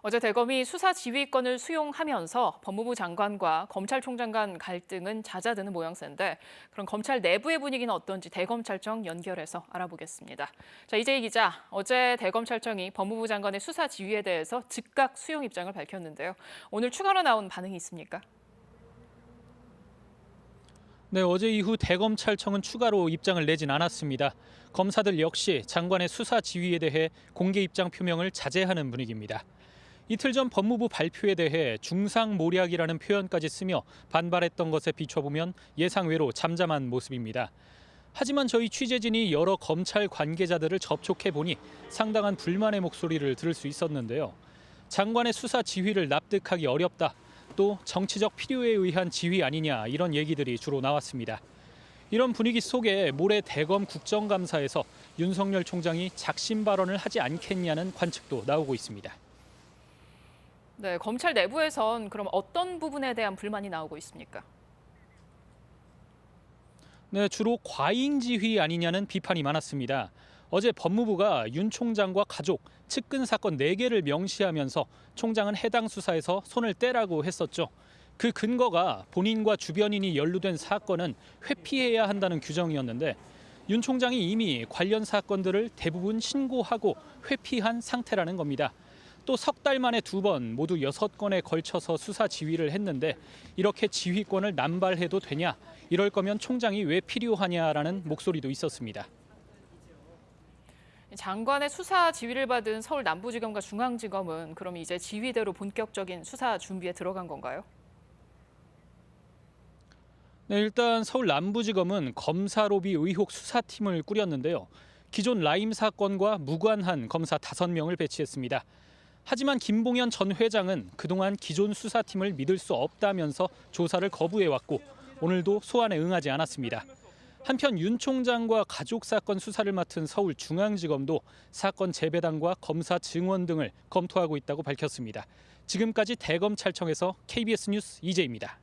어제 대검이 수사 지휘권을 수용하면서 법무부 장관과 검찰총장 간 갈등은 잦아드는 모양새인데 그럼 검찰 내부의 분위기는 어떤지 대검찰청 연결해서 알아보겠습니다. 자, 이재희 기자, 어제 대검찰청이 법무부 장관의 수사 지휘에 대해서 즉각 수용 입장을 밝혔는데요. 오늘 추가로 나온 반응이 있습니까? 네, 어제 이후 대검찰청은 추가로 입장을 내진 않았습니다. 검사들 역시 장관의 수사 지휘에 대해 공개 입장 표명을 자제하는 분위기입니다. 이틀 전 법무부 발표에 대해 중상모략이라는 표현까지 쓰며 반발했던 것에 비춰보면 예상외로 잠잠한 모습입니다. 하지만 저희 취재진이 여러 검찰 관계자들을 접촉해 보니 상당한 불만의 목소리를 들을 수 있었는데요. 장관의 수사 지휘를 납득하기 어렵다. 또 정치적 필요에 의한 지휘 아니냐 이런 얘기들이 주로 나왔습니다. 이런 분위기 속에 모레 대검 국정감사에서 윤석열 총장이 작심 발언을 하지 않겠냐는 관측도 나오고 있습니다. 네, 검찰 내부에선 그럼 어떤 부분에 대한 불만이 나오고 있습니까? 네, 주로 과잉 지휘 아니냐는 비판이 많았습니다. 어제 법무부가 윤 총장과 가족, 측근 사건 4개를 명시하면서 총장은 해당 수사에서 손을 떼라고 했었죠. 그 근거가 본인과 주변인이 연루된 사건은 회피해야 한다는 규정이었는데 윤 총장이 이미 관련 사건들을 대부분 신고하고 회피한 상태라는 겁니다. 또 석 달 만에 2번 모두 6건에 걸쳐서 수사 지휘를 했는데 이렇게 지휘권을 남발해도 되냐? 이럴 거면 총장이 왜 필요하냐라는 목소리도 있었습니다. 장관의 수사 지휘를 받은 서울 남부지검과 중앙지검은 그럼 이제 지휘대로 본격적인 수사 준비에 들어간 건가요? 네, 일단 서울 남부지검은 검사 로비 의혹 수사팀을 꾸렸는데요. 기존 라임 사건과 무관한 검사 5명을 배치했습니다. 하지만 김봉현 전 회장은 그동안 기존 수사팀을 믿을 수 없다면서 조사를 거부해왔고 오늘도 소환에 응하지 않았습니다. 한편 윤 총장과 가족 사건 수사를 맡은 서울중앙지검도 사건 재배당과 검사 증언 등을 검토하고 있다고 밝혔습니다. 지금까지 대검찰청에서 KBS 뉴스 이재희입니다.